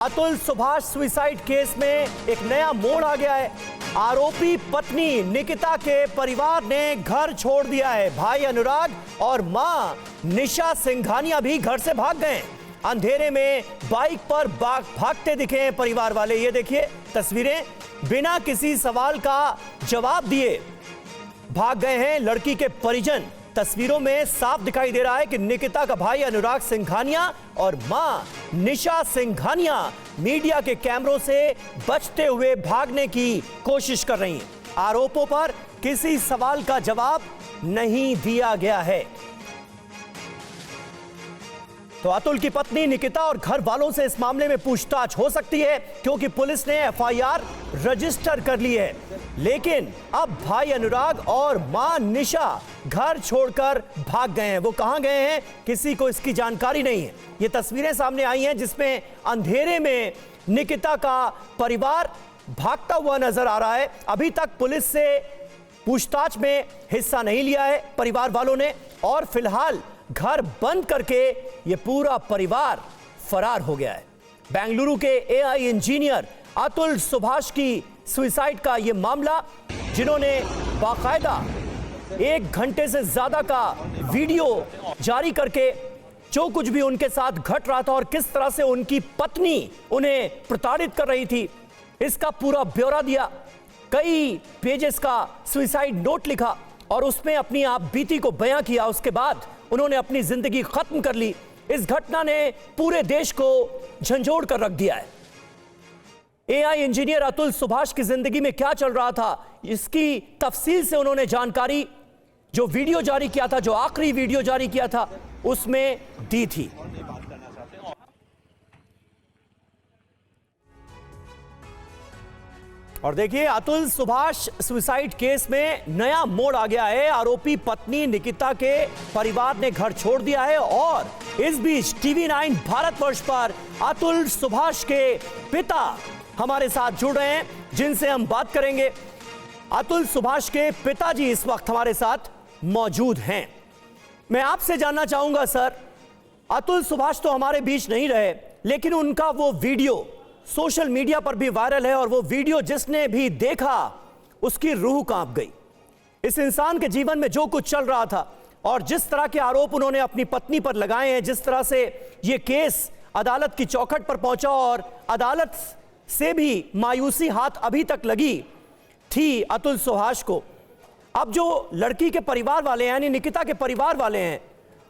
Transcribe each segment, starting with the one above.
Atul Subhash suicide case में एक नया मोड़ आ गया है। आरोपी पत्नी निकिता के परिवार ने घर छोड़ दिया है। भाई अनुराग और मां निशा सिंघानिया भी घर से भाग गए। अंधेरे में बाइक पर भागते दिखे हैं परिवार वाले। ये देखिए तस्वीरें, बिना किसी सवाल का जवाब दिए भाग गए हैं लड़की के परिजन। तस्वीरों में साफ दिखाई दे रहा है कि निकिता का भाई अनुराग सिंघानिया और मां निशा सिंघानिया मीडिया के कैमरों से बचते हुए भागने की कोशिश कर रही हैं। आरोपों पर किसी सवाल का जवाब नहीं दिया गया है। तो अतुल की पत्नी निकिता और घर वालों से इस मामले में पूछताछ हो सकती है, क्योंकि पुलिस ने एफआईआर रजिस्टर कर ली है। लेकिन अब भाई अनुराग और मां निशा घर छोड़कर भाग गए हैं। वो कहां गए हैं किसी को इसकी जानकारी नहीं है। ये तस्वीरें सामने आई हैं जिसमें अंधेरे में निकिता का परिवार भागता हुआ नजर आ रहा है। अभी तक पुलिस से पूछताछ में हिस्सा नहीं लिया है परिवार वालों ने, और फिलहाल घर बंद करके ये पूरा परिवार फरार हो गया है। बेंगलुरु के एआई इंजीनियर अतुल सुभाष की सुसाइड का ये मामला, जिन्होंने बाकायदा 1 घंटे से ज्यादा का वीडियो जारी करके जो कुछ भी उनके साथ घट रहा था और किस तरह से उनकी पत्नी उन्हें प्रताड़ित कर रही थी, इसका पूरा ब्यौरा दिया। कई पेजेस का सुसाइड नोट लिखा और उसमें अपनी आप बीती को बयां किया। उसके बाद उन्होंने अपनी जिंदगी खत्म कर ली। इस घटना ने पूरे देश को झंझोड़ कर रख दिया है। एआई इंजीनियर अतुल सुभाष की जिंदगी में क्या चल रहा था, इसकी तफसील से उन्होंने जानकारी जो वीडियो जारी किया था, जो आखिरी वीडियो जारी किया था, उसमें दी थी। और देखिए अतुल सुभाष सुसाइड केस में नया मोड़ आ गया है। आरोपी पत्नी निकिता के परिवार ने घर छोड़ दिया है और इस बीच टीवी9 भारतवर्ष पर अतुल सुभाष के पिता हमारे साथ जुड़ रहे हैं, जिनसे हम बात करेंगे। अतुल सुभाष के पिताजी इस वक्त हमारे साथ मौजूद हैं। मैं आपसे जानना चाहूंगा सर, अतुल सुभाष तो हमारे बीच नहीं रहे, लेकिन उनका वो वीडियो सोशल मीडिया पर भी वायरल है और वो वीडियो जिसने भी देखा उसकी रूह कांप गई। इस इंसान के जीवन में जो कुछ चल रहा था और जिस तरह के आरोप उन्होंने अपनी पत्नी पर लगाए हैं, जिस तरह से ये केस अदालत की चौखट पर पहुंचा और अदालत से भी मायूसी हाथ अभी तक लगी थी अतुल सुभाष को, अब जो लड़की के परिवार वाले हैं यानी निकिता के परिवार वाले हैं,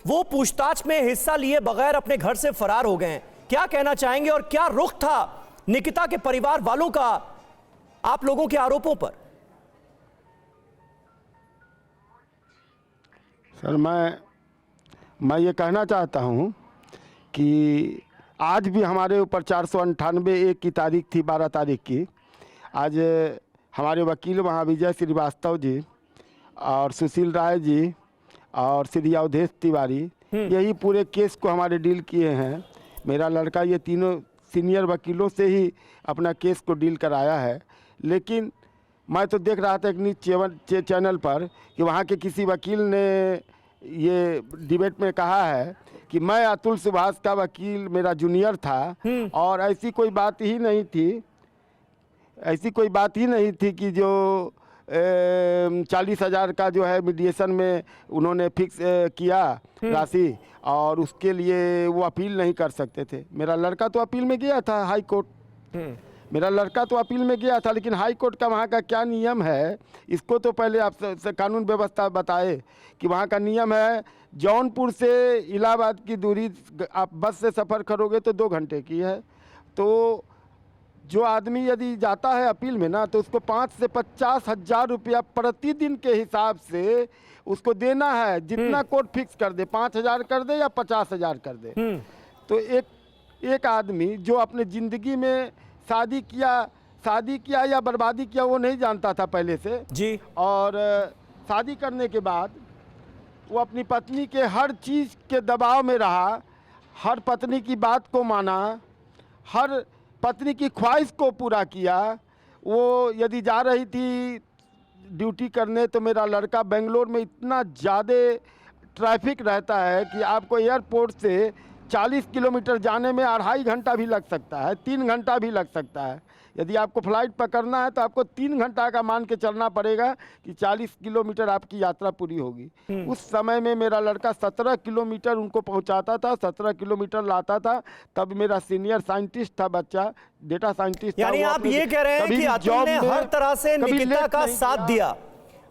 वो पूछताछ में हिस्सा लिए बगैर अपने घर से फरार हो गए हैं। क्या कहना चाहेंगे और क्या रुख था निकिता के परिवार वालों का आप लोगों के आरोपों पर? सर मैं ये कहना चाहता हूं कि आज भी हमारे ऊपर 498 की तारीख थी, 12 तारीख की। आज हमारे वकील वहाँ विजय श्रीवास्तव जी और सुशील राय जी और श्री अवधेश तिवारी, यही पूरे केस को हमारे डील किए हैं। मेरा लड़का ये तीनों सीनियर वकीलों से ही अपना केस को डील कराया है। लेकिन मैं तो देख रहा था एक न्यूज़ चैनल पर कि वहाँ के किसी वकील ने ये डिबेट में कहा है कि मैं अतुल सुभाष का वकील मेरा जूनियर था और ऐसी कोई बात ही नहीं थी कि जो 40,000 का जो है मीडिएशन में उन्होंने फिक्स किया राशि, और उसके लिए वो अपील नहीं कर सकते थे। मेरा लड़का तो अपील में गया था हाई कोर्ट, लेकिन हाई कोर्ट का वहाँ का क्या नियम है, इसको तो पहले आप कानून व्यवस्था बताए कि वहाँ का नियम है जौनपुर से इलाहाबाद की दूरी आप बस से सफ़र करोगे तो 2 घंटे की है। तो जो आदमी यदि जाता है अपील में ना, तो उसको 5 से 50,000 रुपया प्रतिदिन के हिसाब से उसको देना है। जितना कोर्ट फिक्स कर दे, 5,000 कर दे या 50,000 कर दे। तो एक आदमी जो अपने ज़िंदगी में शादी किया या बर्बादी किया वो नहीं जानता था पहले से जी, और शादी करने के बाद वो अपनी पत्नी के हर चीज़ के दबाव में रहा, हर पत्नी की बात को माना, हर पत्नी की ख्वाहिश को पूरा किया। वो यदि जा रही थी ड्यूटी करने तो मेरा लड़का बेंगलोर में इतना ज़्यादा ट्रैफिक रहता है कि आपको एयरपोर्ट से 40 किलोमीटर जाने में 2.5 घंटा भी लग सकता है, 3 घंटा भी लग सकता है। यदि आपको फ्लाइट पकड़ना है तो आपको 3 घंटा का मान के चलना पड़ेगा कि 40 किलोमीटर आपकी यात्रा पूरी होगी। उस समय में मेरा लड़का 17 किलोमीटर उनको पहुंचाता था, 17 किलोमीटर लाता था। तब मेरा सीनियर साइंटिस्ट था बच्चा, डेटा साइंटिस्ट था। यानी आप ये कह रहे हैं कि अतुल ने हर तरह से निकिता का साथ दिया,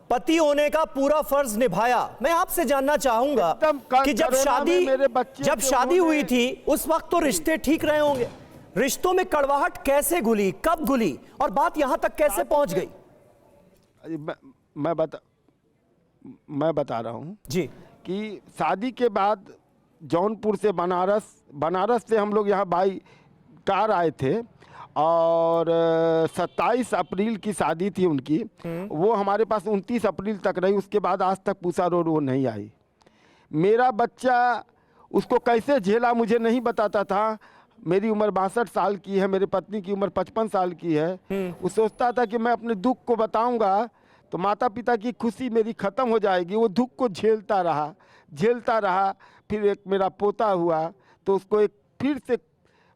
पति होने का पूरा फर्ज निभाया। मैं आपसे जानना चाहूंगा कि जब शादी हुई थी उस वक्त तो रिश्ते ठीक रहे होंगे, रिश्तों में कड़वाहट कैसे घुली, कब घुली और बात यहां तक कैसे पहुंच गई? मैं बता रहा हूं जी कि शादी के बाद जौनपुर से बनारस से हम लोग यहाँ बाई कार आए थे और 27 अप्रैल की शादी थी उनकी। वो हमारे पास 29 अप्रैल तक रही, उसके बाद आज तक पूसा रोड वो नहीं आई। मेरा बच्चा उसको कैसे झेला मुझे नहीं बताता था। मेरी उम्र 62 साल की है, मेरी पत्नी की उम्र 55 साल की है। वो सोचता था कि मैं अपने दुख को बताऊंगा तो माता पिता की खुशी मेरी ख़त्म हो जाएगी। वो दुख को झेलता रहा। फिर एक मेरा पोता हुआ तो उसको एक फिर से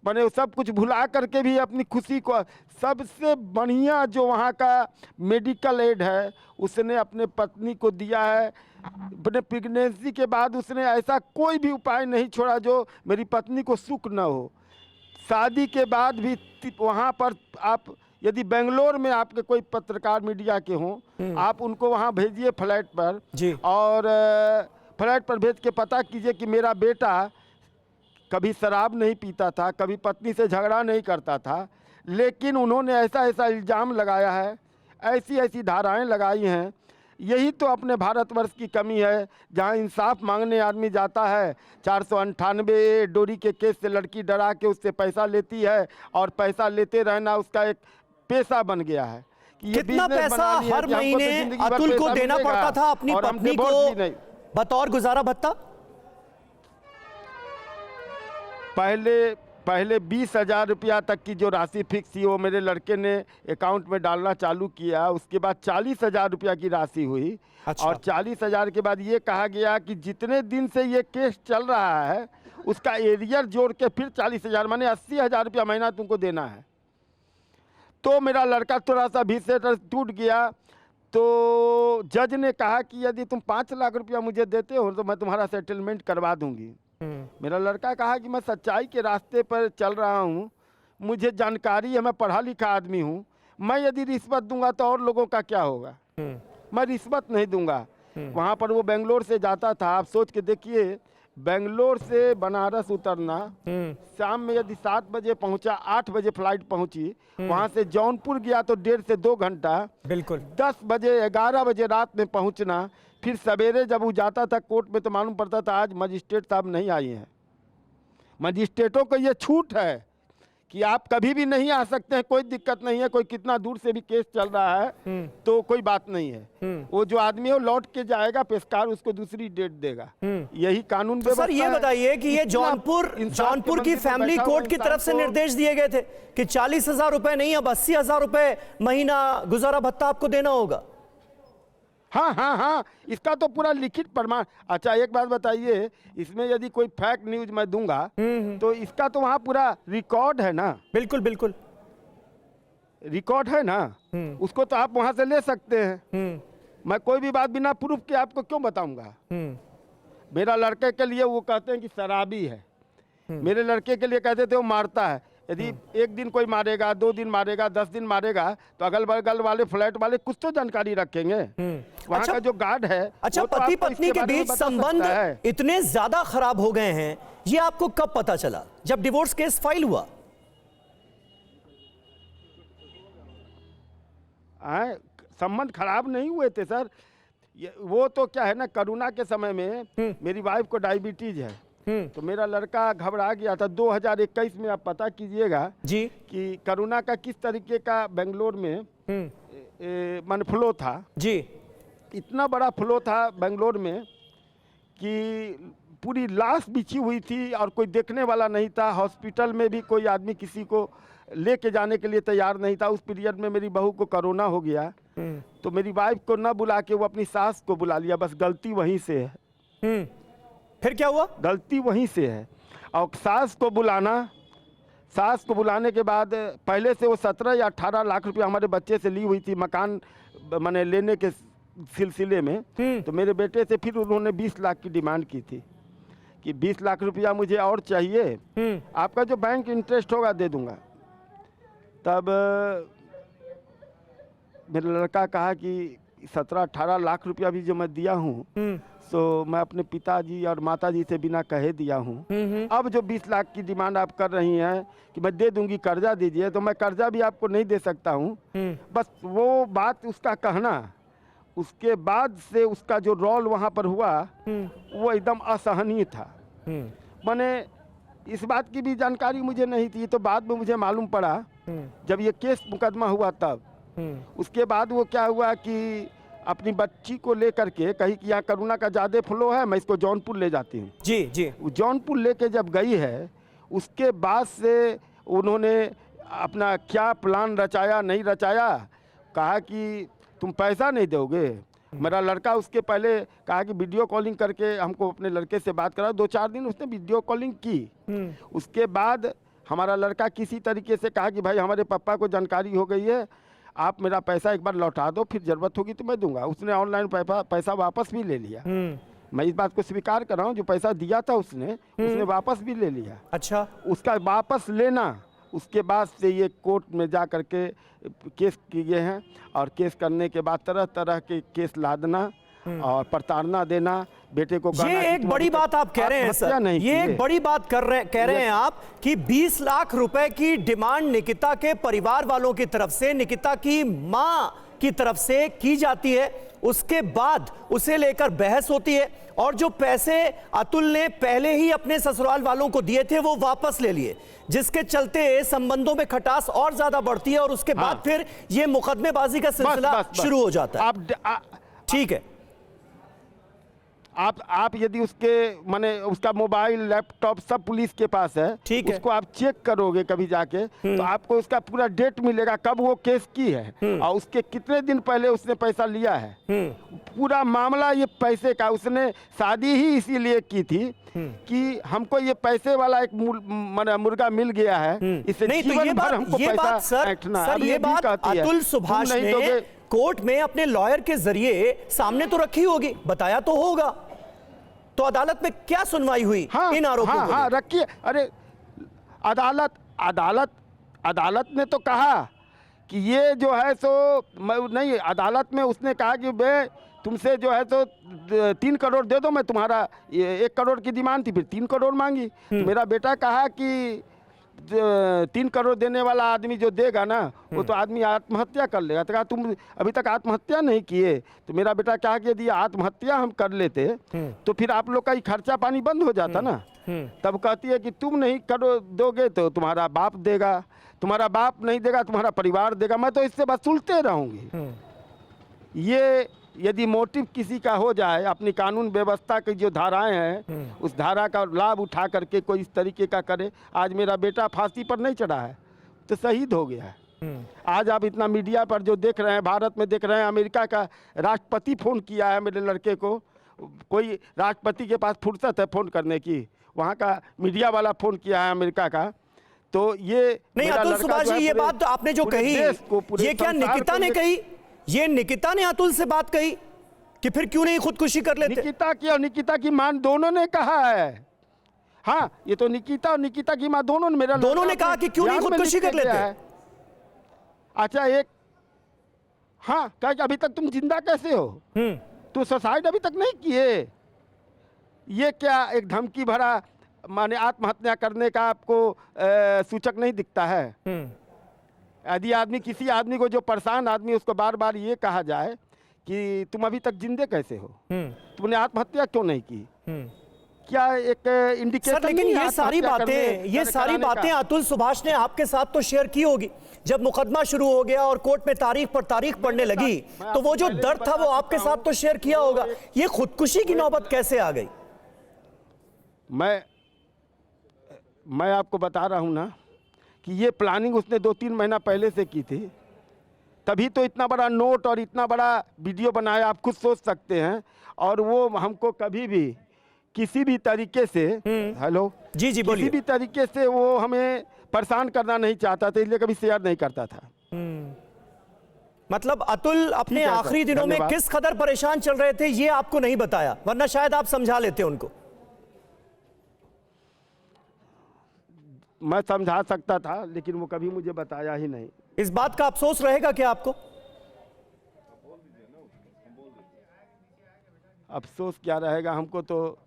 मैंने सब कुछ भुला करके भी अपनी खुशी को, सबसे बढ़िया जो वहाँ का मेडिकल एड है उसने अपने पत्नी को दिया है। अपने प्रेगनेंसी के बाद उसने ऐसा कोई भी उपाय नहीं छोड़ा जो मेरी पत्नी को सुख न हो। शादी के बाद भी वहाँ पर आप यदि बेंगलोर में आपके कोई पत्रकार मीडिया के हों, आप उनको वहाँ भेजिए फ्लैट पर जी। और फ्लैट पर भेज के पता कीजिए कि मेरा बेटा कभी शराब नहीं पीता था, कभी पत्नी से झगड़ा नहीं करता था, लेकिन उन्होंने ऐसा इल्ज़ाम लगाया है, ऐसी धाराएं लगाई हैं। यही तो अपने भारतवर्ष की कमी है, जहां इंसाफ मांगने आदमी जाता है 498 डोरी के केस से लड़की डरा के उससे पैसा लेती है और पैसा लेते रहना उसका एक पेशा बन गया है। कि कितना पैसा हर महीने अतुल को देना पड़ता था अपनी पत्नी को बतौर गुजारा भत्ता? पहले 20,000 रुपया तक की जो राशि फिक्स थी वो मेरे लड़के ने अकाउंट में डालना चालू किया। उसके बाद 40,000 रुपया की राशि हुई। अच्छा। और 40,000 के बाद ये कहा गया कि जितने दिन से ये केस चल रहा है उसका एरियर जोड़ के फिर 40,000 माने 80,000 रुपया महीना तुमको देना है। तो मेरा लड़का थोड़ा सा भी से टूट गया। तो जज ने कहा कि यदि तुम 5 लाख रुपया मुझे देते हो तो मैं तुम्हारा सेटलमेंट करवा दूंगी। मेरा लड़का कहा कि मैं सच्चाई के रास्ते पर चल रहा हूँ, मुझे जानकारी है, मैं पढ़ा लिखा आदमी हूँ, मैं यदि रिश्वत दूंगा तो और लोगों का क्या होगा, मैं रिश्वत नहीं दूंगा। वहाँ पर वो बेंगलोर से जाता था, आप सोच के देखिए, बेंगलोर से बनारस उतरना, शाम में यदि 7 बजे पहुंचा, 8 बजे फ्लाइट पहुंची, वहाँ से जौनपुर गया तो 1.5 से 2 घंटा, बिल्कुल 10 बजे 11 बजे रात में पहुंचना। फिर सवेरे जब वो जाता था कोर्ट में तो मालूम पड़ता था आज मजिस्ट्रेट साहब नहीं आए हैं। मजिस्ट्रेटों को ये छूट है कि आप कभी भी नहीं आ सकते हैं, कोई दिक्कत नहीं है, कोई कितना दूर से भी केस चल रहा है तो कोई बात नहीं है। वो जो आदमी है वो लौट के जाएगा, पेशकार उसको दूसरी डेट देगा। यही कानून व्यवस्था। सर ये बताइए कि ये जौनपुर की फैमिली कोर्ट की तरफ से निर्देश दिए गए थे कि 40,000 रुपए नहीं, अब 80,000 रुपए महीना गुजारा भत्ता आपको देना होगा। हाँ, इसका तो पूरा लिखित प्रमाण। अच्छा एक बात बताइए, इसमें यदि कोई फेक न्यूज मैं दूंगा तो इसका तो वहाँ पूरा रिकॉर्ड है ना। बिल्कुल रिकॉर्ड है ना, उसको तो आप वहाँ से ले सकते हैं। मैं कोई भी बात बिना प्रूफ के आपको क्यों बताऊंगा। मेरा लड़के के लिए वो कहते हैं कि शराबी है, मेरे लड़के के लिए कहते थे वो मारता है। यदि एक दिन कोई मारेगा, 2 दिन मारेगा, 10 दिन मारेगा तो अगल बगल वाले फ्लैट वाले कुछ तो जानकारी रखेंगे। वहाँ का जो गार्ड है। अच्छा, पति पत्नी के बीच संबंध इतने ज्यादा खराब हो गए हैं, ये आपको कब पता चला? जब डिवोर्स केस फाइल हुआ? संबंध खराब नहीं हुए थे सर। वो तो क्या है ना, कोरोना के समय में मेरी वाइफ को डायबिटीज है तो मेरा लड़का घबरा गया था। 2021 में आप पता कीजिएगा जी कि कोरोना का किस तरीके का बेंगलोर में मन फ्लो था जी। इतना बड़ा फ्लो था बेंगलोर में कि पूरी लाश बिछी हुई थी और कोई देखने वाला नहीं था। हॉस्पिटल में भी कोई आदमी किसी को लेके जाने के लिए तैयार नहीं था। उस पीरियड में मेरी बहू को कोरोना हो गया तो मेरी वाइफ को न बुला के वो अपनी सास को बुला लिया। बस गलती वहीं से है। फिर क्या हुआ? गलती वहीं से है। और सास को बुलाने के बाद पहले से वो 17 या 18 लाख रुपया हमारे बच्चे से ली हुई थी मकान मैंने लेने के सिलसिले में। तो मेरे बेटे से फिर उन्होंने 20 लाख की डिमांड की थी कि 20 लाख रुपया मुझे और चाहिए, आपका जो बैंक इंटरेस्ट होगा दे दूंगा। तब मेरा लड़का कहा कि 17-18 लाख रुपया भी जो मैं दिया हूँ तो मैं अपने पिताजी और माताजी से बिना कहे दिया हूँ। अब जो 20 लाख की डिमांड आप कर रही हैं कि मैं दे दूंगी, कर्जा दीजिए, तो मैं कर्जा भी आपको नहीं दे सकता हूँ। बस वो बात उसका कहना, उसके बाद से उसका जो रोल वहाँ पर हुआ वो एकदम असहनीय था। मैंने इस बात की भी जानकारी मुझे नहीं थी, तो बाद में मुझे मालूम पड़ा जब ये केस मुकदमा हुआ तब। उसके बाद वो क्या हुआ कि अपनी बच्ची को लेकर के कही कि यहाँ करुणा का ज़्यादा फ्लो है, मैं इसको जौनपुर ले जाती हूँ। जी जी। जौनपुर लेके जब गई है उसके बाद से उन्होंने अपना क्या प्लान रचाया नहीं रचाया, कहा कि तुम पैसा नहीं दोगे। मेरा लड़का उसके पहले कहा कि वीडियो कॉलिंग करके हमको अपने लड़के से बात करा। 2-4 दिन उसने वीडियो कॉलिंग की। उसके बाद हमारा लड़का किसी तरीके से कहा कि भाई हमारे पापा को जानकारी हो गई है, आप मेरा पैसा एक बार लौटा दो, फिर ज़रूरत होगी तो मैं दूंगा। उसने ऑनलाइन पैसा वापस भी ले लिया। मैं इस बात को स्वीकार कर रहा हूँ, जो पैसा दिया था उसने वापस भी ले लिया। अच्छा। उसका वापस लेना, उसके बाद से ये कोर्ट में जा कर के केस किए हैं और केस करने के बाद तरह तरह के केस लादना और प्रताड़ना देना, बेटे को ये एक बड़ी बात आप कह रहे हैं सर, ये एक बड़ी बात कह रहे हैं आप कि 20 लाख रुपए की डिमांड निकिता के परिवार वालों की तरफ से, निकिता की मां की तरफ से की जाती है। उसके बाद उसे लेकर बहस होती है और जो पैसे अतुल ने पहले ही अपने ससुराल वालों को दिए थे वो वापस ले लिए, जिसके चलते संबंधों में खटास और ज्यादा बढ़ती है और उसके बाद फिर ये मुकदमेबाजी का सिलसिला शुरू हो जाता है। ठीक है, आप यदि उसके माने उसका मोबाइल लैपटॉप सब पुलिस के पास है, ठीक है, उसको आप चेक करोगे कभी जाके तो आपको उसका पूरा डेट मिलेगा, कब वो केस की है और उसके कितने दिन पहले उसने पैसा लिया है। पूरा मामला ये पैसे का, उसने शादी ही इसीलिए की थी कि हमको ये पैसे वाला एक मुर्गा मिल गया है, इसे जीवन भर हमको पैसा ऐंठना। सर ये बात अतुल सुभाष ने कोर्ट में अपने लॉयर के जरिए सामने तो रखी होगी, बताया तो होगा, तो अदालत में क्या सुनवाई हुई इन आरोपों को? हाँ रखिए। अरे अदालत ने तो कहा कि ये जो है सो नहीं, अदालत में उसने कहा कि बे तुमसे जो है तो 3 करोड़ दे दो, मैं तुम्हारा 1 करोड़ की डिमांड थी, फिर 3 करोड़ मांगी। तो मेरा बेटा कहा कि 3 करोड़ देने वाला आदमी जो देगा ना वो तो आदमी आत्महत्या कर लेगा। तो कहा तुम अभी तक आत्महत्या नहीं किए। तो मेरा बेटा कहा कि यदि आत्महत्या हम कर लेते तो फिर आप लोग का ही खर्चा पानी बंद हो जाता ना। तब कहती है कि तुम नहीं करो दोगे तो तुम्हारा बाप देगा, तुम्हारा बाप नहीं देगा तुम्हारा परिवार देगा, मैं तो इससे वसूलते रहूंगी। ये यदि मोटिव किसी का हो जाए, अपनी कानून व्यवस्था की जो धाराएं हैं उस धारा का लाभ उठा करके कोई इस तरीके का करे। आज मेरा बेटा फांसी पर नहीं चढ़ा है तो शहीद हो गया है। आज आप इतना मीडिया पर जो देख रहे हैं, भारत में देख रहे हैं, अमेरिका का राष्ट्रपति फ़ोन किया है मेरे लड़के को। कोई राष्ट्रपति के पास फुर्सत है फ़ोन करने की, वहाँ का मीडिया वाला फ़ोन किया है अमेरिका का। तो ये नहीं अतुल सुभाष जी, ये बात आपने जो कही ये क्या निकिता ने कही? ये निकिता ने अतुल से बात कही कि फिर क्यों नहीं खुदकुशी कर लेते? निकिता की और निकिता की मां दोनों ने कहा है। हाँ, ये तो निकिता और निकिता की मां दोनों ने कहा कि क्यों नहीं खुदकुशी कर लेते? अच्छा एक हाँ, कहा कि अभी तक तुम जिंदा कैसे हो, तो सुसाइड अभी तक नहीं किए। ये क्या एक धमकी भरा माने आत्महत्या करने का आपको सूचक नहीं दिखता है? यदि आदमी किसी आदमी को, जो परेशान आदमी, उसको बार बार ये कहा जाए कि तुम अभी तक जिंदे कैसे हो, तुमने आत्महत्या क्यों नहीं की, क्या एक इंडिकेशन? लेकिन ये सारी बातें अतुल सुभाष ने आपके साथ तो शेयर की होगी। जब मुकदमा शुरू हो गया और कोर्ट में तारीख पर तारीख पड़ने लगी तो वो जो दर्द था वो आपके साथ तो शेयर किया होगा। ये खुदकुशी की नौबत कैसे आ गई? मैं आपको बता रहा हूं ना कि ये प्लानिंग उसने 2-3 महीना पहले से की थी, तभी तो इतना बड़ा नोट और इतना बड़ा वीडियो बनाया, आप खुद सोच सकते हैं। और वो हमको कभी भी किसी भी तरीके से, हेलो जी जी बोलिए। किसी भी तरीके से वो हमें परेशान करना नहीं चाहता था, इसलिए कभी शेयर नहीं करता था। मतलब अतुल अपने ठीक है सर, आखिरी दिनों में धन्यवाद। किस कदर परेशान चल रहे थे ये आपको नहीं बताया, वरना शायद आप समझा लेते उनको। मैं समझा सकता था, लेकिन वो कभी मुझे बताया ही नहीं। इस बात का अफसोस रहेगा क्या आपको? अफसोस क्या रहेगा, हमको तो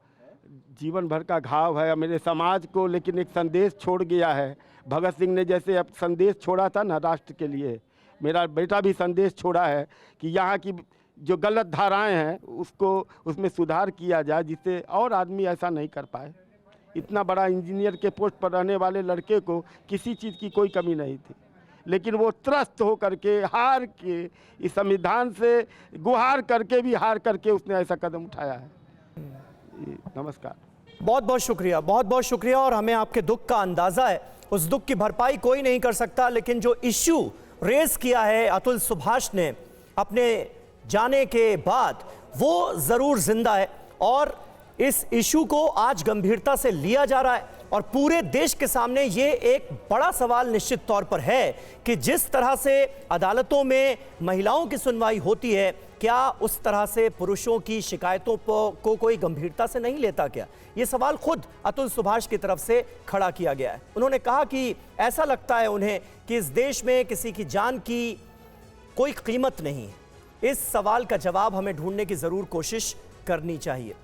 जीवन भर का घाव है मेरे समाज को, लेकिन एक संदेश छोड़ गया है। भगत सिंह ने जैसे अब संदेश छोड़ा था ना राष्ट्र के लिए, मेरा बेटा भी संदेश छोड़ा है कि यहाँ की जो गलत धाराएं हैं उसको उसमें सुधार किया जाए, जिससे और आदमी ऐसा नहीं कर पाए। इतना बड़ा इंजीनियर के पोस्ट पर रहने वाले लड़के को किसी चीज़ की कोई कमी नहीं थी, लेकिन वो त्रस्त हो करके हार के इस संविधान से गुहार करके भी हार करके उसने ऐसा कदम उठाया है। नमस्कार। बहुत बहुत शुक्रिया, बहुत बहुत शुक्रिया। और हमें आपके दुख का अंदाजा है, उस दुख की भरपाई कोई नहीं कर सकता, लेकिन जो इश्यू रेज किया है अतुल सुभाष ने अपने जाने के बाद वो जरूर जिंदा है और इस इशू को आज गंभीरता से लिया जा रहा है और पूरे देश के सामने ये एक बड़ा सवाल निश्चित तौर पर है कि जिस तरह से अदालतों में महिलाओं की सुनवाई होती है, क्या उस तरह से पुरुषों की शिकायतों को कोई गंभीरता से नहीं लेता क्या? ये सवाल खुद अतुल सुभाष की तरफ से खड़ा किया गया है। उन्होंने कहा कि ऐसा लगता है उन्हें कि इस देश में किसी की जान की कोई कीमत नहीं है। इस सवाल का जवाब हमें ढूंढने की जरूर कोशिश करनी चाहिए।